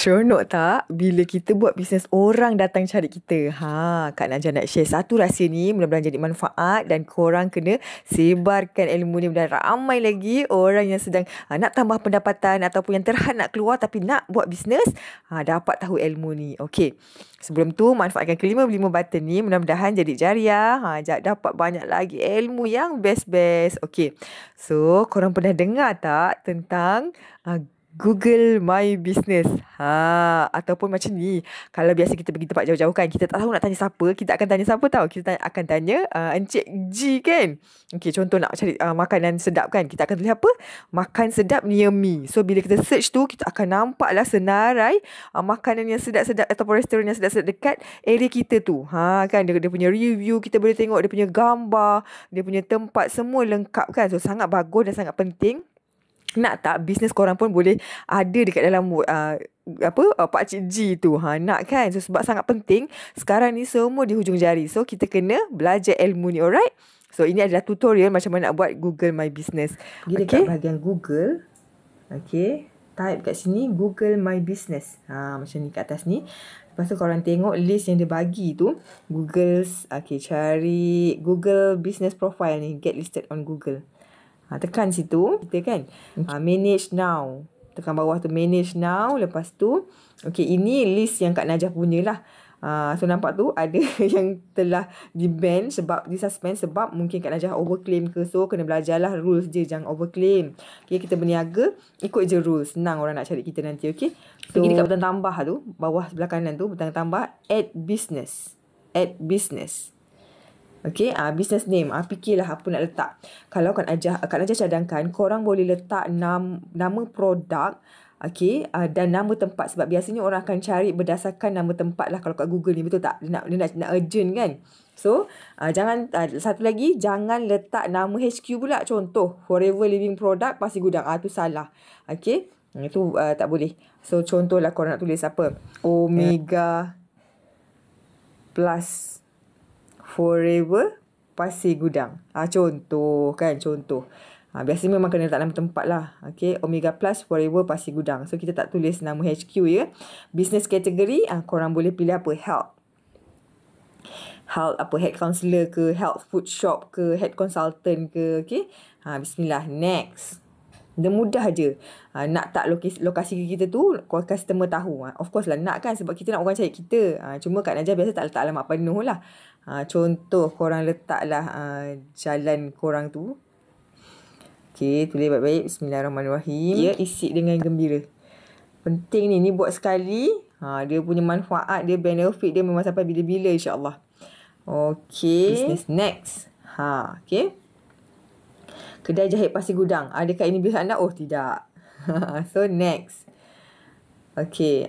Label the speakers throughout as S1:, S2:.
S1: Seronok tak bila kita buat bisnes orang datang cari kita? Kak Najah nak share satu rahsia ni, mudah-mudahan jadi manfaat dan korang kena sebarkan ilmu ni dan ramai lagi orang yang sedang nak tambah pendapatan ataupun yang terhad nak keluar tapi nak buat bisnes, dapat tahu ilmu ni. Okey. Sebelum tu manfaatkan kelima-lima button ni, mudah-mudahan jadi jariah, dapat banyak lagi ilmu yang best-best. Okey. So, korang pernah dengar tak tentang Google My Business? Ataupun macam ni, kalau biasa kita pergi tempat jauh-jauh kan, kita tak tahu nak tanya siapa, kita akan tanya siapa tahu? Kita akan tanya Encik G kan. Okey, contoh nak cari makanan sedap kan, kita akan tulis apa? Makan sedap near me. So bila kita search tu, kita akan nampaklah senarai makanan yang sedap-sedap ataupun restoran yang sedap-sedap dekat area kita tu. Kan dia punya review, kita boleh tengok dia punya gambar, dia punya tempat, semua lengkap kan. So sangat bagus dan sangat penting. Nak tak bisnes korang pun boleh ada dekat dalam Pakcik G tu. Nak kan? So sebab sangat penting. Sekarang ni semua di hujung jari. So kita kena belajar ilmu ni, alright? So ini adalah tutorial macam mana nak buat Google My Business. Pergi dekat bahagian Google. Okay. Type kat sini Google My Business. Macam ni kat atas ni. Lepas tu korang tengok list yang dia bagi tu. Cari Google Business Profile ni. Get listed on Google. Tekan situ, kita kan manage now. Tekan bawah tu manage now. Lepas tu, ini list yang Kak Najah punya lah. So nampak tu ada yang telah di-ban sebab di-suspend sebab mungkin Kak Najah overclaim ke. So kena belajarlah rules je, jangan overclaim. Kita berniaga, ikut je rules. Senang orang nak cari kita nanti, So pergi dekat butang tambah tu, bawah sebelah kanan tu, butang tambah add business. Add business. Business name. Fikirlah apa nak letak. Kalau Kak Najah cadangkan, korang boleh letak nama produk, dan nama tempat. Sebab biasanya orang akan cari berdasarkan nama tempat lah kalau kat Google ni. Betul tak? Dia nak urgent kan? So, jangan, satu lagi, jangan letak nama HQ pula. Contoh, Forever Living Product Pasir Gudang. Tu salah. Itu tak boleh. So, contohlah korang nak tulis apa? Omega Plus Forever Pasir Gudang. Contoh kan, contoh. Biasanya memang kena letak nama tempat lah. Omega Plus Forever Pasir Gudang. So kita tak tulis nama HQ ya. Business category, korang boleh pilih apa? Health, head counselor ke, health food shop ke, head consultant ke. Bismillah, next. Dia mudah je. Nak tak lokasi kita tu, customer tahu. Of course lah nak kan, sebab kita nak orang cari kita. Cuma Kak Najah biasa tak letak alamat penuh lah. Contoh korang letaklah jalan korang tu. Tulis baik-baik. Bismillahirrahmanirrahim. Isi dengan gembira. Penting ni buat sekali. Dia punya manfaat, dia benefit dia memang sampai bila-bila insyaAllah. Business next. Kedai jahit Pasir Gudang. Adakah ini bisa anda? Oh, tidak. So, next.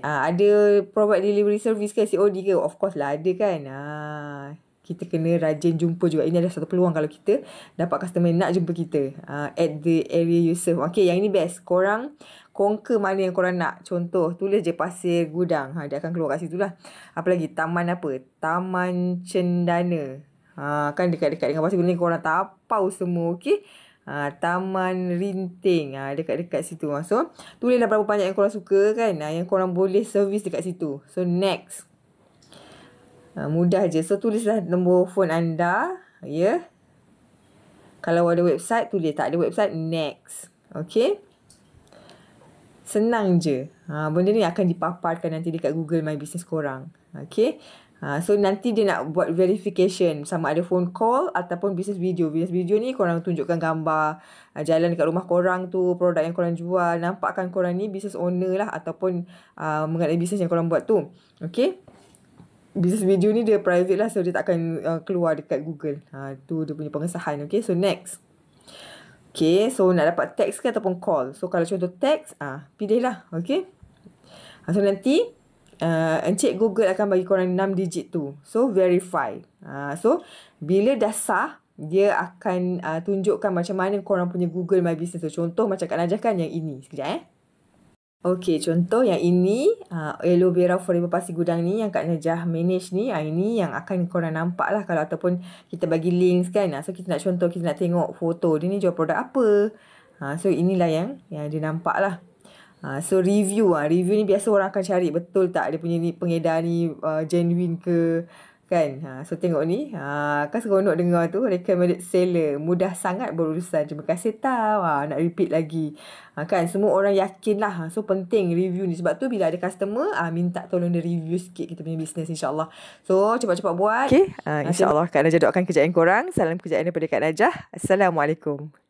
S1: Ada provide delivery service ke, COD ke? Of course lah, ada kan. Kita kena rajin jumpa juga. Ini adalah satu peluang kalau kita dapat customer nak jumpa kita. At the area you serve. Yang ini best. Korang conquer mana yang korang nak. Contoh, tulis je Pasir Gudang. Dia akan keluar kat situ lah. Apa lagi? Taman apa? Taman Cendana. Kan dekat-dekat dengan Pasir Gudang ni korang tapau semua. Taman Rinting, dekat-dekat situ. So tulislah berapa banyak yang korang suka kan, yang korang boleh servis dekat situ. So next. Mudah je. So tulislah nombor phone anda. Kalau ada website tulis, tak ada website next. Senang je. Benda ni akan dipaparkan nanti dekat Google My Business korang. So nanti dia nak buat verification sama ada phone call ataupun business video. Business video ni korang tunjukkan gambar jalan dekat rumah korang tu, produk yang korang jual. Nampakkan korang ni business owner lah ataupun mengenai business yang korang buat tu. Business video ni dia private lah, so dia tak akan keluar dekat Google. Tu dia punya pengesahan. So next. So nak dapat text ke ataupun call. So kalau contoh text, pilih lah. So nanti Encik Google akan bagi korang 6 digit tu. So verify. So bila dah sah, dia akan tunjukkan macam mana korang punya Google My Business tu. Contoh macam Kak Najah kan yang ini. Sekejap contoh yang ini, Aloe Vera Forever Pasir Gudang ni yang Kak Najah manage ni. Ini yang akan korang nampak lah kalau ataupun kita bagi links kan. So kita nak contoh, kita nak tengok foto dia ni jual produk apa. So inilah yang dia nampak lah. So review review ni biasa orang akan cari betul tak dia punya ni pengedar ni genuine ke, kan. So tengok ni, kan seronok dengar tu, recommended seller, mudah sangat berurusan, terima kasih tahu. Nak repeat lagi, kan semua orang yakin lah. So penting review ni, sebab tu bila ada customer minta tolong dia review sikit kita punya business, insyaAllah. So cepat-cepat buat. Okay, insyaAllah Kak Najah doakan kerjaan korang. Salam kerjaan daripada Kak Najah. Assalamualaikum.